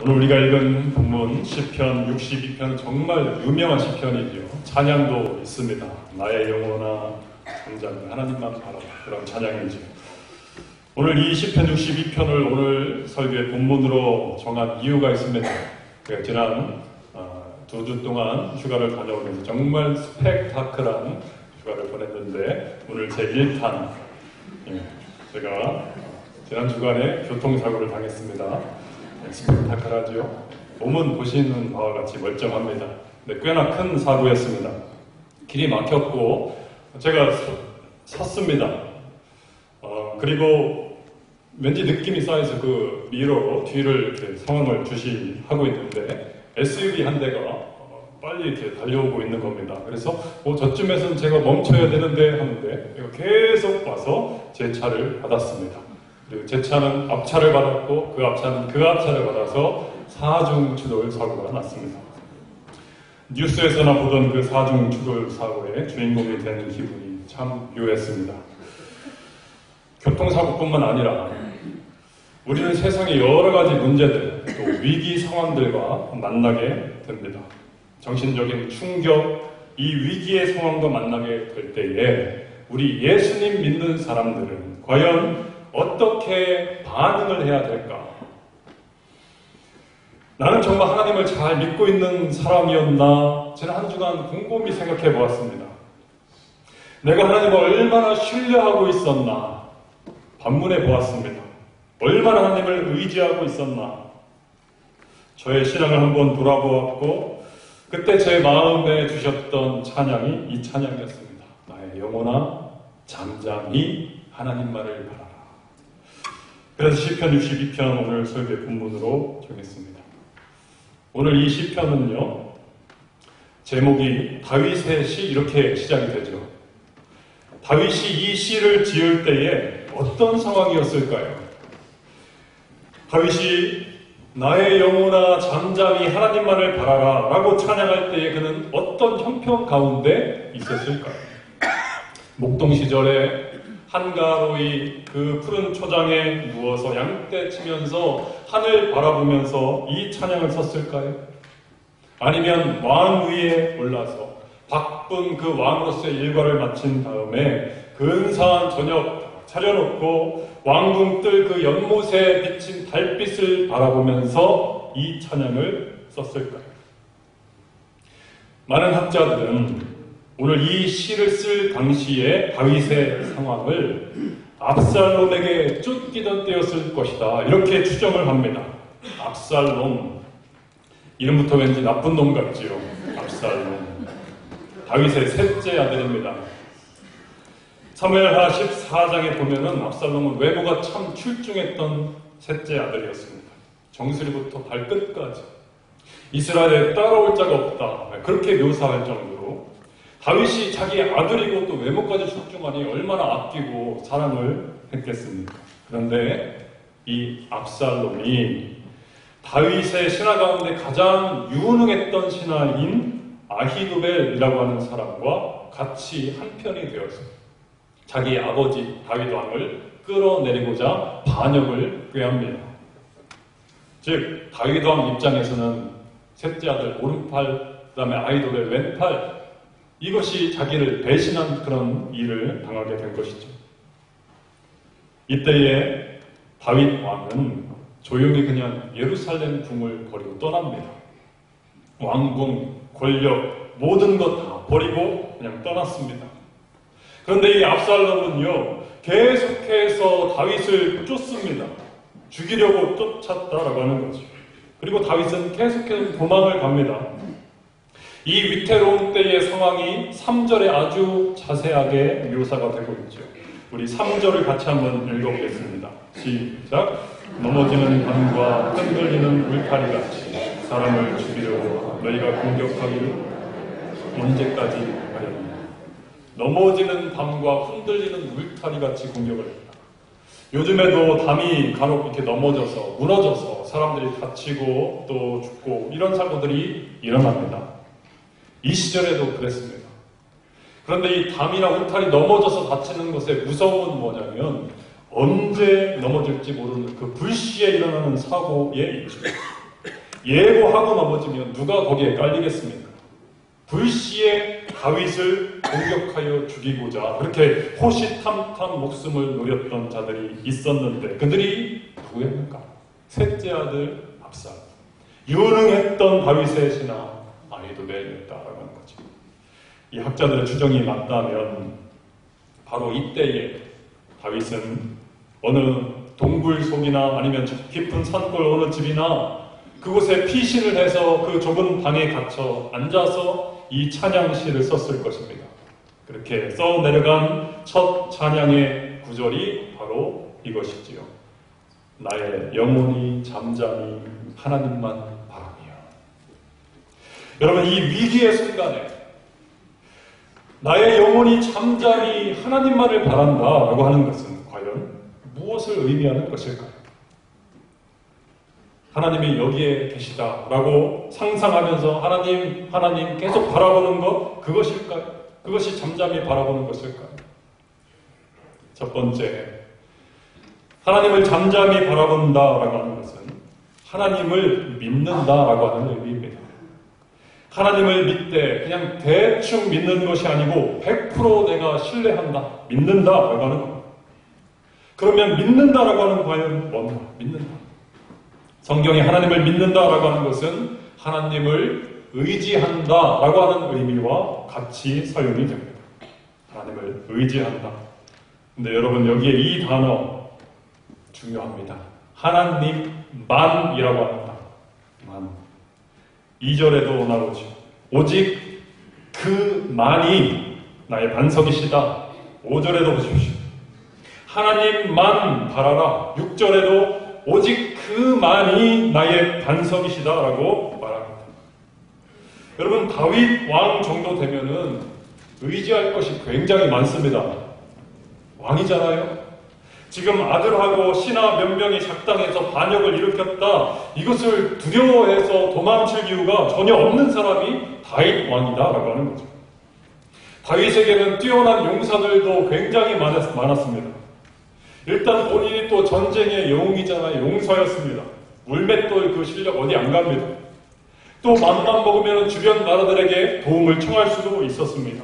오늘 우리가 읽은 본문 시편 62편은 정말 유명한 시편이죠. 찬양도 있습니다. 나의 영혼아 잠잠히 하나님만 바라봐, 그런 찬양이죠. 오늘 이 시편 62편을 오늘 설교의 본문으로 정한 이유가 있습니다. 지난 2주 동안 휴가를 다녀오면서 정말 스펙타클한 휴가를 보냈는데 오늘 제 1탄 제가 지난 주간에 교통사고를 당했습니다. 스펙타클하죠. 몸은 보시는 바와 같이 멀쩡합니다. 근데 꽤나 큰 사고였습니다. 길이 막혔고 제가 섰습니다. 그리고 왠지 느낌이 쌓여서 그 미러로 뒤를 이렇게 상황을 주시하고 있는데 SUV 한 대가 빨리 이렇게 달려오고 있는 겁니다. 그래서 저쯤에서는 제가 멈춰야 되는데 하는데 계속 와서 제 차를 받았습니다. 그리고 제 차는 앞차를 받았고 그 앞차는 그 앞차를 받아서 사중 추돌 사고가 났습니다. 뉴스에서나 보던 그 사중 추돌 사고의 주인공이 되는 기분이 참 묘했습니다. 교통사고뿐만 아니라 우리는 세상의 여러 가지 문제들, 또 위기 상황들과 만나게 됩니다. 정신적인 충격, 이 위기의 상황과 만나게 될 때에 우리 예수님 믿는 사람들은 과연 어떻게 반응을 해야 될까? 나는 정말 하나님을 잘 믿고 있는 사람이었나? 지난 한 주간 곰곰이 생각해 보았습니다. 내가 하나님을 얼마나 신뢰하고 있었나? 반문해 보았습니다. 얼마나 하나님을 의지하고 있었나? 저의 신앙을 한번 돌아보았고 그때 제 마음에 주셨던 찬양이 이 찬양이었습니다. 나의 영혼아 잠잠히 하나님 말을 바라라. 그래서 시편 62편 오늘 설교의 본문으로 정했습니다. 오늘 이 시편은요, 제목이 다윗의 시 이렇게 시작이 되죠. 다윗이 이 시를 지을 때에 어떤 상황이었을까요? 다윗이 나의 영혼아 잠잠히 하나님만을 바라라 라고 찬양할 때에 그는 어떤 형편 가운데 있었을까요? 목동 시절에 한가로이 그 푸른 초장에 누워서 양떼 치면서 하늘 바라보면서 이 찬양을 썼을까요? 아니면 왕 위에 올라서 바쁜 그 왕으로서의 일과를 마친 다음에 근사한 저녁 차려놓고 왕궁 뜰 그 연못에 비친 달빛을 바라보면서 이 찬양을 썼을까요? 많은 학자들은 오늘 이 시를 쓸 당시에 다윗의 상황을 압살롬에게 쫓기던 때였을 것이다 이렇게 추정을 합니다. 압살롬, 이름부터 왠지 나쁜 놈 같지요. 압살롬, 다윗의 셋째 아들입니다. 사무엘하 14장에 보면은 압살롬은 외모가 참 출중했던 셋째 아들이었습니다. 정수리부터 발끝까지 이스라엘에 따라올 자가 없다 그렇게 묘사할 정도로 다윗이 자기 아들이고 또 외모까지 출중하니 얼마나 아끼고 사랑을 했겠습니까? 그런데 이 압살롬이 다윗의 신하 가운데 가장 유능했던 신하인 아히도벨이라고 하는 사람과 같이 한편이 되었습니다. 자기 아버지 다윗 왕을 끌어내리고자 반역을 꾀합니다. 즉 다윗 왕 입장에서는 셋째 아들 오른팔, 그 다음에 아히도벨 왼팔, 이것이 자기를 배신한 그런 일을 당하게 된 것이죠. 이때에 다윗 왕은 조용히 그냥 예루살렘 궁을 버리고 떠납니다. 왕궁, 권력, 모든 것 다 버리고 그냥 떠났습니다. 그런데 이 압살롬은요, 계속해서 다윗을 쫓습니다. 죽이려고 쫓았다라고 하는 거죠. 그리고 다윗은 계속해서 도망을 갑니다. 이 위태로운 때의 상황이 3절에 아주 자세하게 묘사가 되고 있죠. 우리 3절을 같이 한번 읽어보겠습니다. 시작. 넘어지는 밤과 흔들리는 울타리 같이 사람을 죽이려고 너희가 공격하기를 언제까지 하려느냐. 넘어지는 밤과 흔들리는 울타리 같이 공격을 합니다. 요즘에도 담이 간혹 이렇게 넘어져서 무너져서 사람들이 다치고 또 죽고 이런 사고들이 일어납니다. 이 시절에도 그랬습니다. 그런데 이 담이나 울타리 넘어져서 다치는 것의 무서움은 뭐냐면 언제 넘어질지 모르는 그 불시에 일어나는 사고에 있죠. 예고하고 넘어지면 누가 거기에 깔리겠습니까? 불시에 다윗을 공격하여 죽이고자 그렇게 호시탐탐 목숨을 노렸던 자들이 있었는데 그들이 누구였는가? 셋째 아들 압살, 유능했던 다윗의 신하 아히도벨이었다라고 하는 거죠. 이 학자들의 추정이 맞다면 바로 이때에 다윗은 어느 동굴 속이나 아니면 깊은 산골 어느 집이나 그곳에 피신을 해서 그 좁은 방에 갇혀 앉아서 이 찬양시를 썼을 것입니다. 그렇게 써 내려간 첫 찬양의 구절이 바로 이것이지요. 나의 영혼이 잠잠히 하나님만 바라며. 여러분, 이 위기의 순간에 나의 영혼이 잠잠히 하나님만을 바란다라고 하는 것은 과연 무엇을 의미하는 것일까요? 하나님이 여기에 계시다라고 상상하면서 하나님 계속 바라보는 것, 그것일까요? 그것이 잠잠히 바라보는 것일까요? 첫 번째, 하나님을 잠잠히 바라본다라고 하는 것은 하나님을 믿는다라고 하는 의미입니다. 하나님을 믿되 그냥 대충 믿는 것이 아니고 100% 내가 신뢰한다, 믿는다라고 하는 겁니다. 그러면 믿는다라고 하는 과연 뭔가? 믿는다. 성경에 하나님을 믿는다라고 하는 것은 하나님을 의지한다라고 하는 의미와 같이 사용이 됩니다. 하나님을 의지한다. 근데 여러분, 여기에 이 단어 중요합니다. 하나님만이라고 합니다. 만. 2절에도 나오죠. 오직 그만이 나의 반석이시다. 5절에도 보십시오. 하나님만 바라라. 6절에도 오직 그만이 나의 반석이시다라고 말합니다. 여러분, 다윗 왕 정도 되면은 의지할 것이 굉장히 많습니다. 왕이잖아요. 지금 아들하고 신하 몇 명이 작당해서 반역을 일으켰다. 이것을 두려워해서 도망칠 이유가 전혀 없는 사람이 다윗 왕이다라고 하는 거죠. 다윗에게는 뛰어난 용사들도 굉장히 많았습니다. 일단 본인이 또 전쟁의 영웅이잖아요. 용사였습니다. 물맷돌 그 실력 어디 안 갑니다. 또 맘만 먹으면 주변 나라들에게 도움을 청할 수도 있었습니다.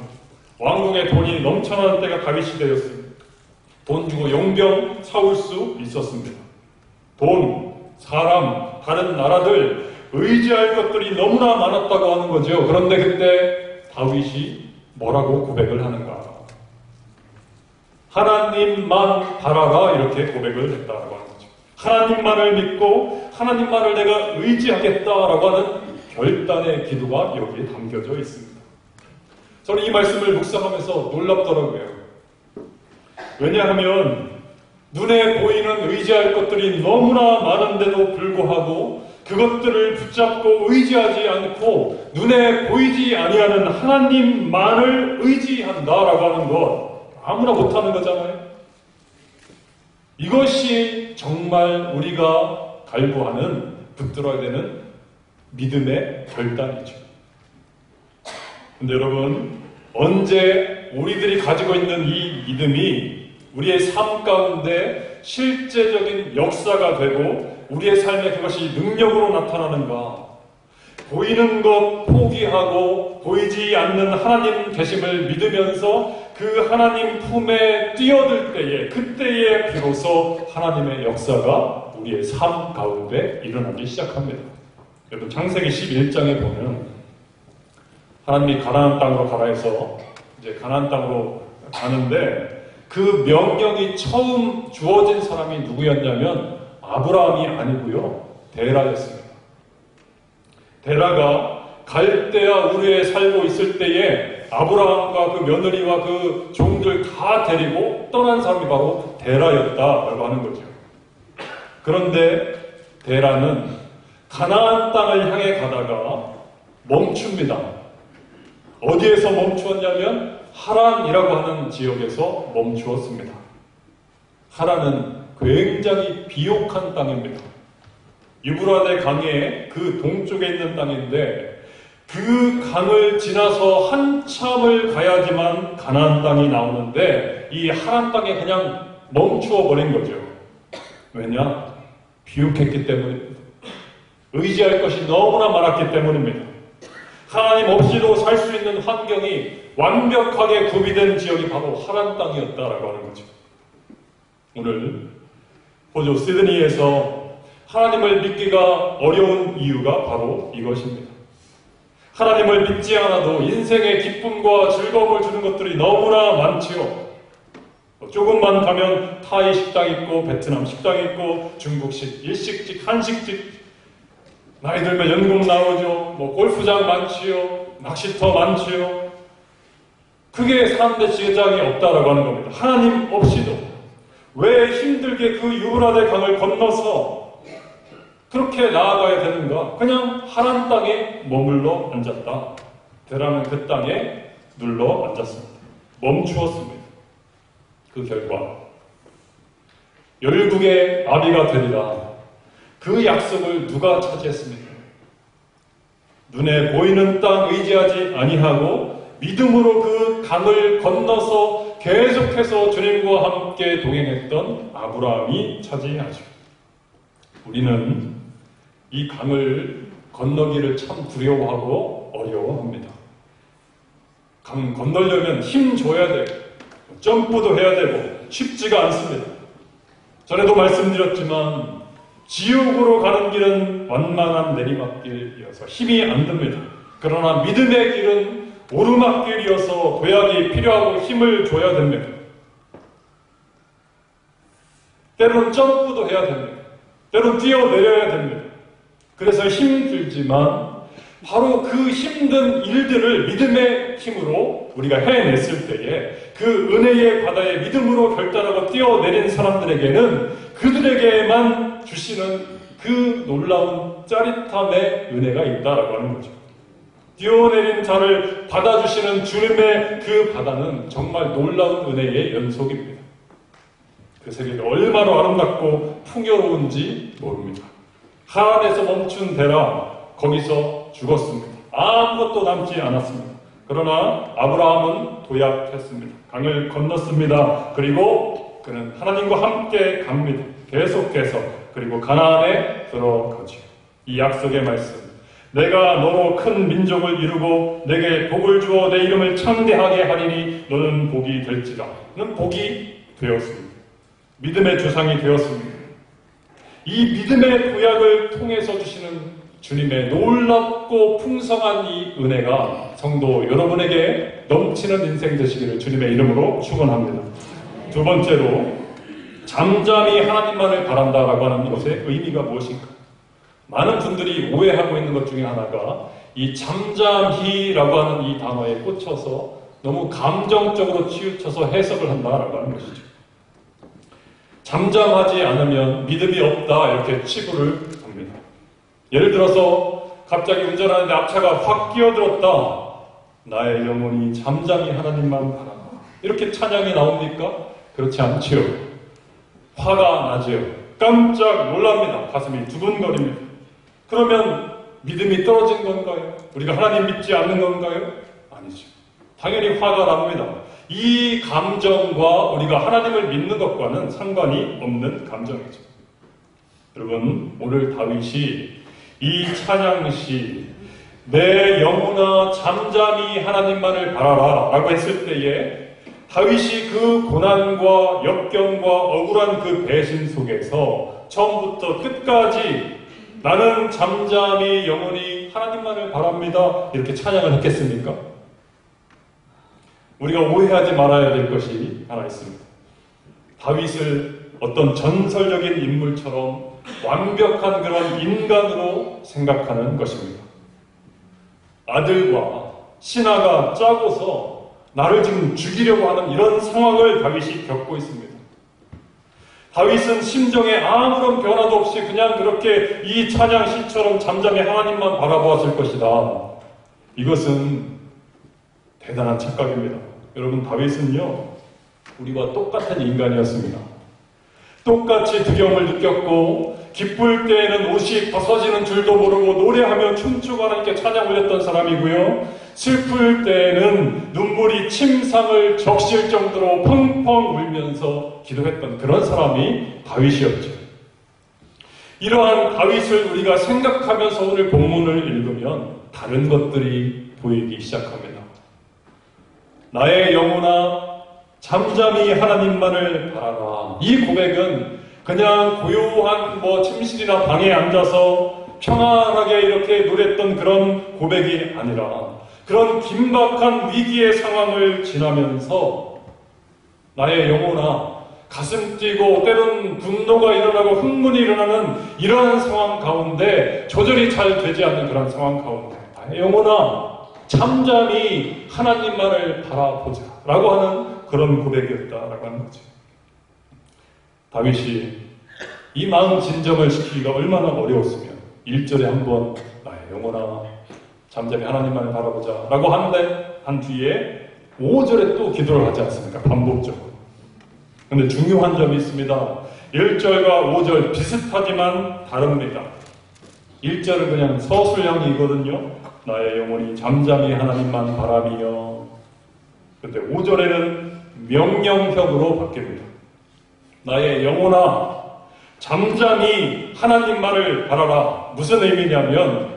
왕궁에 돈이 넘쳐나는 때가 다윗 시대였습니다. 돈 주고 용병 사올 수 있었습니다. 돈, 사람, 다른 나라들 의지할 것들이 너무나 많았다고 하는 거죠. 그런데 그때 다윗이 뭐라고 고백을 하는가? 하나님만 바라라, 이렇게 고백을 했다라고 하는 거죠. 하나님만을 믿고 하나님만을 내가 의지하겠다라고 하는 결단의 기도가 여기에 담겨져 있습니다. 저는 이 말씀을 묵상하면서 놀랍더라고요. 왜냐하면 눈에 보이는 의지할 것들이 너무나 많은데도 불구하고 그것들을 붙잡고 의지하지 않고 눈에 보이지 아니하는 하나님만을 의지한다라고 하는 것, 아무나 못하는 거잖아요. 이것이 정말 우리가 갈구하는, 붙들어야 되는 믿음의 결단이죠. 근데 여러분, 언제 우리들이 가지고 있는 이 믿음이 우리의 삶 가운데 실제적인 역사가 되고 우리의 삶에 그것이 능력으로 나타나는가? 보이는 것 포기하고 보이지 않는 하나님 계심을 믿으면서 그 하나님 품에 뛰어들 때에, 그때에 비로소 하나님의 역사가 우리의 삶 가운데 일어나기 시작합니다. 여러분, 창세기 11장에 보면 하나님이 가나안 땅으로 가라 해서 이제 가나안 땅으로 가는데 그 명령이 처음 주어진 사람이 누구였냐면 아브라함이 아니고요, 데라였습니다. 데라가 갈대아 우르에 살고 있을 때에 아브라함과 그 며느리와 그 종들 다 데리고 떠난 사람이 바로 데라였다라고 하는 거죠. 그런데 데라는 가나안 땅을 향해 가다가 멈춥니다. 어디에서 멈추었냐면 하란이라고 하는 지역에서 멈추었습니다. 하란은 굉장히 비옥한 땅입니다. 유브라데 강의 그 동쪽에 있는 땅인데 그 강을 지나서 한참을 가야지만 가나안 땅이 나오는데 이 하란 땅에 그냥 멈추어 버린 거죠. 왜냐? 비옥했기 때문입니다. 의지할 것이 너무나 많았기 때문입니다. 하나님 없이도 살 수 있는 환경이 완벽하게 구비된 지역이 바로 하란 땅이었다라고 하는 거죠. 오늘 호주 시드니에서 하나님을 믿기가 어려운 이유가 바로 이것입니다. 하나님을 믿지 않아도 인생의 기쁨과 즐거움을 주는 것들이 너무나 많지요. 조금만 가면 타이 식당 있고 베트남 식당 있고 중국식, 일식집, 한식집, 나이 들면 연금 나오죠. 골프장 많지요. 낚시터 많지요. 그게 삶의 지장이 없다라고 하는 겁니다. 하나님 없이도 왜 힘들게 그 유브라데 강을 건너서 그렇게 나아가야 되는가? 그냥 하란 땅에 머물러 앉았다. 대라는 그 땅에 눌러 앉았습니다. 멈추었습니다. 그 결과 열국의 아비가 되리라. 그 약속을 누가 차지했습니까? 눈에 보이는 땅 의지하지 아니하고 믿음으로 그 강을 건너서 계속해서 주님과 함께 동행했던 아브라함이 차지하죠. 우리는 이 강을 건너기를 참 두려워하고 어려워합니다. 강 건너려면 힘 줘야 되고 점프도 해야 되고 쉽지가 않습니다. 전에도 말씀드렸지만 지옥으로 가는 길은 완만한 내리막길이어서 힘이 안 듭니다. 그러나 믿음의 길은 오르막길이어서 도약이 필요하고 힘을 줘야 됩니다. 때로는 점프도 해야 됩니다. 때로는 뛰어내려야 됩니다. 그래서 힘들지만 바로 그 힘든 일들을 믿음의 힘으로 우리가 해냈을 때에 그 은혜의 바다에 믿음으로 결단하고 뛰어내린 사람들에게는 그들에게만 주시는 그 놀라운 짜릿함의 은혜가 있다라고 하는 거죠. 뛰어내린 자를 받아주시는 주님의 그 바다는 정말 놀라운 은혜의 연속입니다. 그 세계가 얼마나 아름답고 풍요로운지 모릅니다. 하란에서 멈춘 데라 거기서 죽었습니다. 아무것도 남지 않았습니다. 그러나 아브라함은 도약했습니다. 강을 건넜습니다. 그리고 그는 하나님과 함께 갑니다. 계속해서. 그리고 가나안에 들어가죠. 이 약속의 말씀. 내가 너로 큰 민족을 이루고 내게 복을 주어 내 이름을 창대하게 하리니 너는 복이 될지라. 는 복이 되었습니다. 믿음의 주상이 되었습니다. 이 믿음의 도약을 통해서 주시는 주님의 놀랍고 풍성한 이 은혜가 성도 여러분에게 넘치는 인생 되시기를 주님의 이름으로 축원합니다. 두 번째로 잠잠히 하나님만을 바란다라고 하는 것의 의미가 무엇인가? 많은 분들이 오해하고 있는 것 중에 하나가 이 잠잠히라고 하는 이 단어에 꽂혀서 너무 감정적으로 치우쳐서 해석을 한다라고 하는 것이죠. 잠잠하지 않으면 믿음이 없다 이렇게 치부를 합니다. 예를 들어서 갑자기 운전하는데 앞차가 확 끼어들었다. 나의 영혼이 잠잠히 하나님만 바란다. 이렇게 찬양이 나옵니까? 그렇지 않지요. 화가 나지요. 깜짝 놀랍니다. 가슴이 두근거립니다. 그러면 믿음이 떨어진 건가요? 우리가 하나님 믿지 않는 건가요? 아니죠. 당연히 화가 납니다. 이 감정과 우리가 하나님을 믿는 것과는 상관이 없는 감정이죠. 여러분, 오늘 다윗이 이 찬양시 내 영혼아 잠잠히 하나님만을 바라라 라고 했을 때에 다윗이 그 고난과 역경과 억울한 그 배신 속에서 처음부터 끝까지 나는 잠잠히 영원히 하나님만을 바랍니다 이렇게 찬양을 했겠습니까? 우리가 오해하지 말아야 될 것이 하나 있습니다. 다윗을 어떤 전설적인 인물처럼 완벽한 그런 인간으로 생각하는 것입니다. 아들과 신하가 짜고서 나를 지금 죽이려고 하는 이런 상황을 다윗이 겪고 있습니다. 다윗은 심정에 아무런 변화도 없이 그냥 그렇게 이 찬양시처럼 잠잠히 하나님만 바라보았을 것이다. 이것은 대단한 착각입니다. 여러분, 다윗은요 우리와 똑같은 인간이었습니다. 똑같이 두려움을 느꼈고 기쁠 때에는 옷이 벗어지는 줄도 모르고 노래하며 춤추고 하나님께 찬양 올렸던 사람이고요. 슬플 때에는 눈물이 침상을 적실 정도로 펑펑 울면서 기도했던 그런 사람이 다윗이었죠. 이러한 다윗을 우리가 생각하면서 오늘 본문을 읽으면 다른 것들이 보이기 시작합니다. 나의 영혼아 잠잠히 하나님만을 바라라. 이 고백은 그냥 고요한 침실이나 방에 앉아서 평안하게 이렇게 노랬던 그런 고백이 아니라 그런 긴박한 위기의 상황을 지나면서 나의 영혼아 가슴 뛰고 때론 분노가 일어나고 흥분이 일어나는 이러한 상황 가운데 조절이 잘 되지 않는 그런 상황 가운데 나의 영혼아 잠잠히 하나님만을 바라보자 라고 하는 그런 고백이었다라고 하는 거죠. 다윗이 이 마음 진정을 시키기가 얼마나 어려웠으면 1절에 한번 나의 영혼아 잠잠히 하나님만을 바라보자 라고 하는데 한 뒤에 5절에 또 기도를 하지 않습니까? 반복적으로. 근데 중요한 점이 있습니다. 1절과 5절 비슷하지만 다릅니다. 1절은 그냥 서술형이거든요. 나의 영혼이 잠잠히 하나님만 바라며. 근데 5절에는 명령형으로 바뀝니다. 나의 영혼아 잠잠히 하나님만을 바라라. 무슨 의미냐면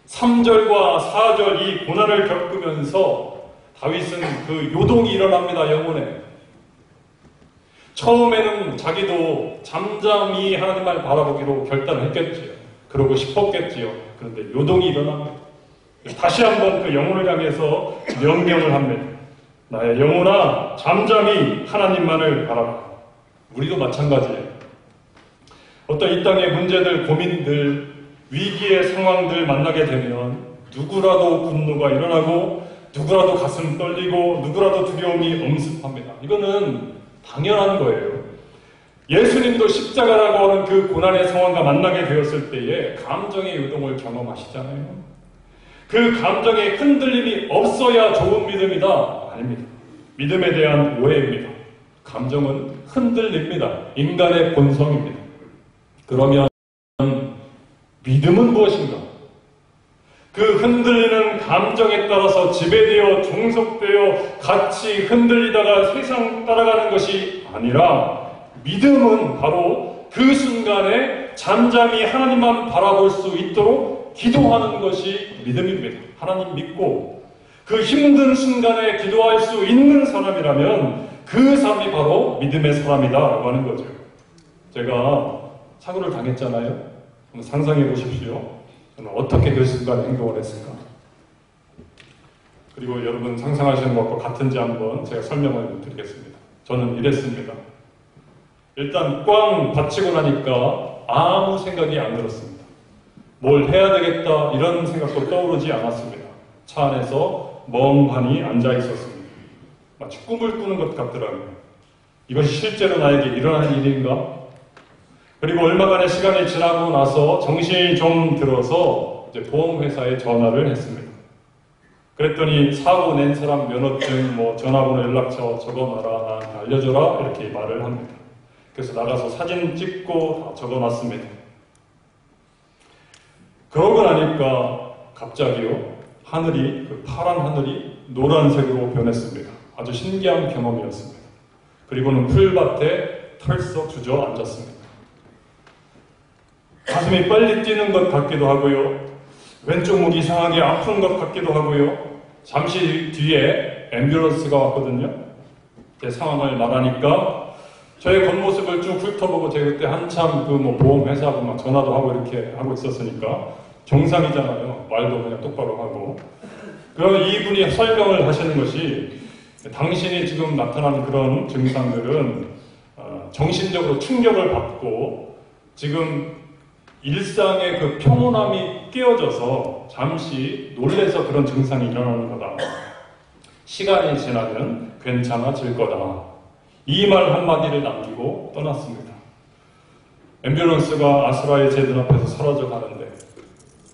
3절과 4절 이 고난을 겪으면서 다윗은 그 요동이 일어납니다. 영혼에. 처음에는 자기도 잠잠히 하나님만을 바라보기로 결단을 했겠지요. 그러고 싶었겠지요. 그런데 요동이 일어납니다. 다시 한번 그 영혼을 향해서 명령을 합니다. 나의 영혼아 잠잠히 하나님만을 바라라. 우리도 마찬가지예요. 어떤 이 땅의 문제들, 고민들, 위기의 상황들 만나게 되면 누구라도 분노가 일어나고 누구라도 가슴 떨리고 누구라도 두려움이 엄습합니다. 이거는 당연한 거예요. 예수님도 십자가라고 하는 그 고난의 상황과 만나게 되었을 때에 감정의 요동을 경험하시잖아요. 그 감정의 흔들림이 없어야 좋은 믿음이다? 아닙니다. 믿음에 대한 오해입니다. 감정은 흔들립니다. 인간의 본성입니다. 그러면 믿음은 무엇인가? 그 흔들리는 감정에 따라서 지배되어 종속되어 같이 흔들리다가 세상 따라가는 것이 아니라 믿음은 바로 그 순간에 잠잠히 하나님만 바라볼 수 있도록 기도하는 것이 믿음입니다. 하나님 믿고 그 힘든 순간에 기도할 수 있는 사람이라면 그 사람이 바로 믿음의 사람이다라고 하는 거죠. 제가 사고를 당했잖아요. 한번 상상해 보십시오. 저는 어떻게 그 순간에 행동을 했을까? 그리고 여러분 상상하시는 것과 같은지 한번 제가 설명을 드리겠습니다. 저는 이랬습니다. 일단 꽝 다치고 나니까 아무 생각이 안 들었습니다. 뭘 해야 되겠다 이런 생각도 떠오르지 않았습니다. 차 안에서 멍하니 앉아 있었습니다. 마치 꿈을 꾸는 것 같더라고요. 이것이 실제로 나에게 일어난 일인가? 그리고 얼마간의 시간이 지나고 나서 정신이 좀 들어서 이제 보험회사에 전화를 했습니다. 그랬더니 사고 낸 사람 면허증, 전화번호 연락처 적어놔라, 나한테 알려줘라 이렇게 말을 합니다. 그래서 나가서 사진 찍고 다 적어놨습니다. 그러고 나니까 갑자기요 하늘이 그 파란 하늘이 노란색으로 변했습니다. 아주 신기한 경험이었습니다. 그리고는 풀밭에 털썩 주저앉았습니다. 가슴이 빨리 뛰는 것 같기도 하고요. 왼쪽 목 이상하게 아픈 것 같기도 하고요. 잠시 뒤에 앰뷸런스가 왔거든요. 제 상황을 말하니까 저의 겉모습을 쭉 훑어보고 제가 그때 한참 보험회사하고 막 전화도 하고 이렇게 하고 있었으니까 정상이잖아요. 말도 그냥 똑바로 하고. 그럼 이분이 설명을 하시는 것이 당신이 지금 나타나는 그런 증상들은 정신적으로 충격을 받고 지금 일상의 그 평온함이 깨어져서 잠시 놀래서 그런 증상이 일어나는 거다. 시간이 지나면 괜찮아질 거다. 이 말 한마디를 남기고 떠났습니다. 앰뷸런스가 아수라의 제 눈앞에서 사라져 가는데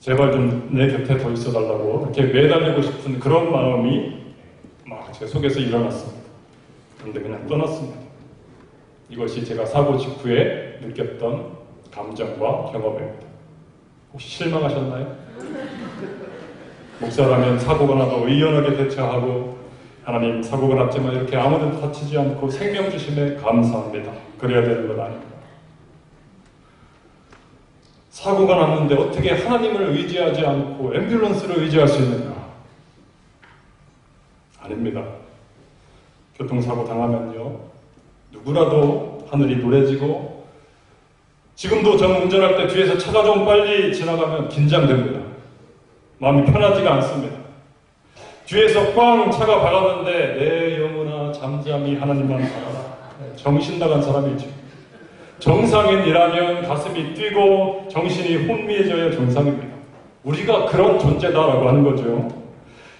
제발 좀 내 곁에 더 있어달라고 이렇게 매달리고 싶은 그런 마음이 막 제 속에서 일어났습니다. 그런데 그냥 떠났습니다. 이것이 제가 사고 직후에 느꼈던 감정과 경험입니다. 혹시 실망하셨나요? 목사라면 사고가 나도 의연하게 대처하고 하나님 사고가 났지만 이렇게 아무데도 다치지 않고 생명 주심에 감사합니다. 그래야 되는 것 아닙니까? 사고가 났는데 어떻게 하나님을 의지하지 않고 앰뷸런스를 의지할 수 있는가? 아닙니다. 교통사고 당하면요, 누구라도 하늘이 노래지고, 지금도 저는 운전할 때 뒤에서 차가 좀 빨리 지나가면 긴장됩니다. 마음이 편하지가 않습니다. 뒤에서 꽝 차가 박았는데 내 영혼아 잠잠히 하나님만 바라라. 정신 나간 사람이죠. 정상인이라면 가슴이 뛰고 정신이 혼미해져야 정상입니다. 우리가 그런 존재다라고 하는 거죠.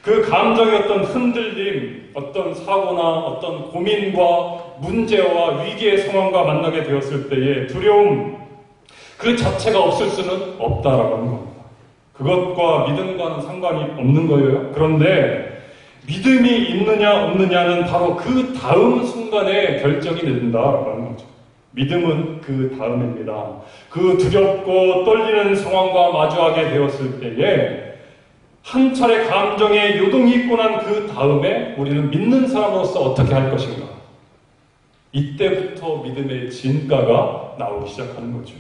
그 감정의 어떤 흔들림, 어떤 사고나 어떤 고민과 문제와 위기의 상황과 만나게 되었을 때의 두려움, 그 자체가 없을 수는 없다라고 하는 겁니다. 그것과 믿음과는 상관이 없는 거예요. 그런데 믿음이 있느냐 없느냐는 바로 그 다음 순간에 결정이 된다라고 하는 거죠. 믿음은 그 다음입니다. 그 두렵고 떨리는 상황과 마주하게 되었을 때에 한 차례 감정의 요동이 있고 난 그 다음에 우리는 믿는 사람으로서 어떻게 할 것인가? 이때부터 믿음의 진가가 나오기 시작하는 거죠.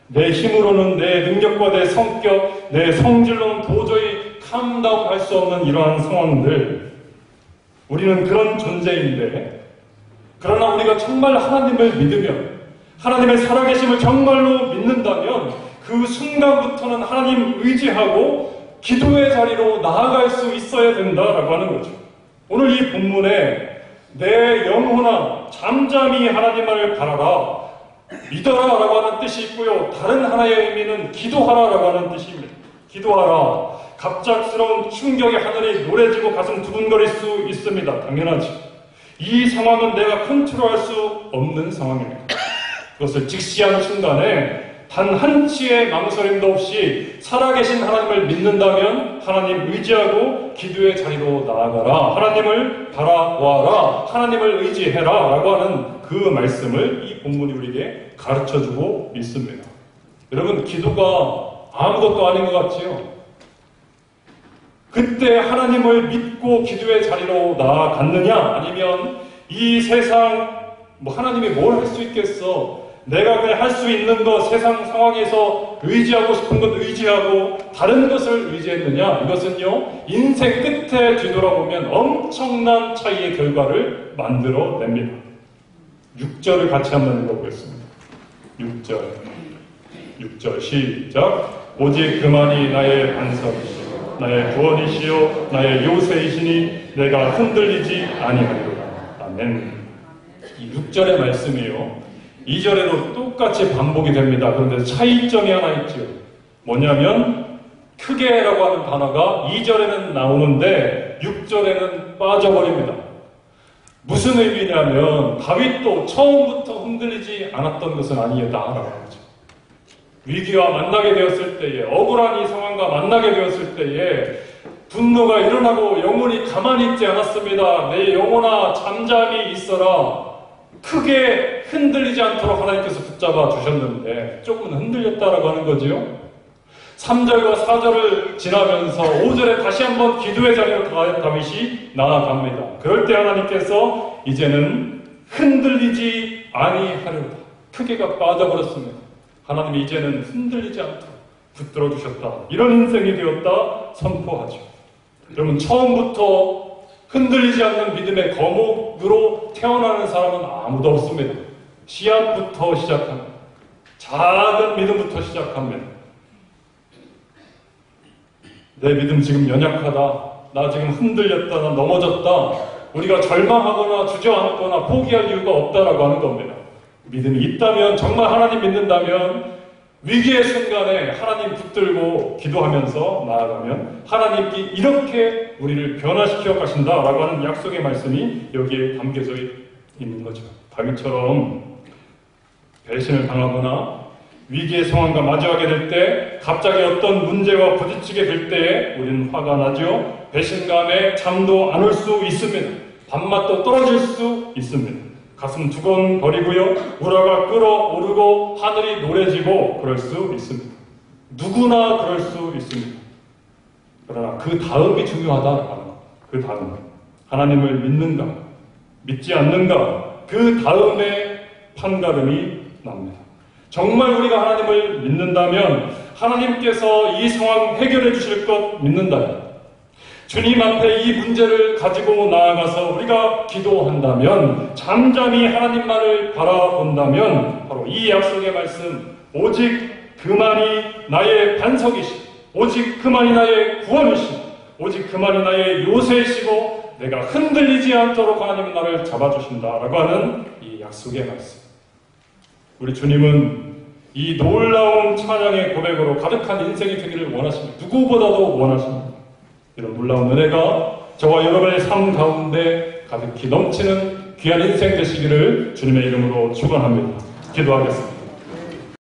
내 힘으로는, 내 능력과 내 성격, 내 성질로는 도저히 감당할 수 없는 이러한 상황들, 우리는 그런 존재인데, 그러나 우리가 정말 하나님을 믿으면, 하나님의 살아계심을 정말로 믿는다면 그 순간부터는 하나님 의지하고 기도의 자리로 나아갈 수 있어야 된다라고 하는 거죠. 오늘 이 본문에 내 영혼아 잠잠히 하나님을 바라라, 믿어라라고 하는 뜻이 있고요. 다른 하나의 의미는 기도하라라고 하는 뜻입니다. 기도하라. 갑작스러운 충격에 하늘이 노래지고 가슴 두근거릴 수 있습니다. 당연하지. 이 상황은 내가 컨트롤할 수 없는 상황입니다. 그것을 직시하는 순간에 단 한치의 망설임도 없이 살아계신 하나님을 믿는다면 하나님 의지하고 기도의 자리로 나아가라, 하나님을 바라보아라, 하나님을 의지해라 라고 하는 그 말씀을 이 본문이 우리에게 가르쳐주고 있습니다. 여러분, 기도가 아무것도 아닌 것 같지요? 그때 하나님을 믿고 기도의 자리로 나아갔느냐, 아니면 이 세상 하나님이 뭘 할 수 있겠어, 내가 그냥 할 수 있는 것, 세상 상황에서 의지하고 싶은 것 의지하고 다른 것을 의지했느냐, 이것은요 인생 끝에 뒤돌아보면 엄청난 차이의 결과를 만들어냅니다. 6절을 같이 한번 읽어보겠습니다. 6절 시작. 오직 그만이 나의 반석이시요 나의 구원이시요 나의 요새이시니 내가 흔들리지 아니하리로다. 아멘. 이 6절의 말씀이요 2절에도 똑같이 반복이 됩니다. 그런데 차이점이 하나 있죠. 뭐냐면 크게라고 하는 단어가 2절에는 나오는데 6절에는 빠져버립니다. 무슨 의미냐면 다윗도 처음부터 흔들리지 않았던 것은 아니다라고 하죠. 위기와 만나게 되었을 때에, 억울한 이 상황과 만나게 되었을 때에 분노가 일어나고 영혼이 가만히 있지 않았습니다. 내 영혼아 잠잠히 있어라. 크게 흔들리지 않도록 하나님께서 붙잡아 주셨는데 조금은 흔들렸다라고 하는 거지요. 3절과 4절을 지나면서 5절에 다시 한번 기도의 자리로 다윗이 나아갑니다. 그럴 때 하나님께서 이제는 흔들리지 아니하려다. 크게가 빠져버렸습니다. 하나님이 이제는 흔들리지 않도록 붙들어 주셨다. 이런 인생이 되었다 선포하죠. 여러분, 처음부터 흔들리지 않는 믿음의 거목으로 태어나는 사람은 아무도 없습니다. 시합부터 시작합니다. 작은 믿음부터 시작합니다. 내 믿음 지금 연약하다. 나 지금 흔들렸다. 나 넘어졌다. 우리가 절망하거나 주저앉거나 포기할 이유가 없다라고 하는 겁니다. 믿음이 있다면, 정말 하나님 믿는다면 위기의 순간에 하나님 붙들고 기도하면서 나아가면 하나님께 이렇게 우리를 변화시켜 가신다라고 하는 약속의 말씀이 여기에 담겨져 있는 거죠. 다윗처럼 배신을 당하거나 위기의 상황과 마주하게 될 때, 갑자기 어떤 문제와 부딪히게 될 때에 우리는 화가 나죠. 배신감에 잠도 안 올 수 있습니다. 밥맛도 떨어질 수 있습니다. 가슴 두근거리고요, 우라가 끓어오르고 하늘이 노래지고 그럴 수 있습니다. 누구나 그럴 수 있습니다. 그러나 그 다음이 중요하다라는 것. 그 다음, 하나님을 믿는가 믿지 않는가, 그 다음에 판가름이 납니다. 정말 우리가 하나님을 믿는다면 하나님께서 이 상황 해결해 주실 것 믿는다면 주님 앞에 이 문제를 가지고 나아가서 우리가 기도한다면 잠잠히 하나님만을 바라본다면 바로 이 약속의 말씀 오직 그만이 나의 반석이시고 오직 그만이 나의 구원이시고 오직 그만이 나의 요새이시고 내가 흔들리지 않도록 하나님은 나를 잡아주신다라고 하는 이 약속의 말씀. 우리 주님은 이 놀라운 찬양의 고백으로 가득한 인생이 되기를 원하십니다. 누구보다도 원하십니다. 이런 놀라운 은혜가 저와 여러분의 삶 가운데 가득히 넘치는 귀한 인생 되시기를 주님의 이름으로 축원합니다. 기도하겠습니다.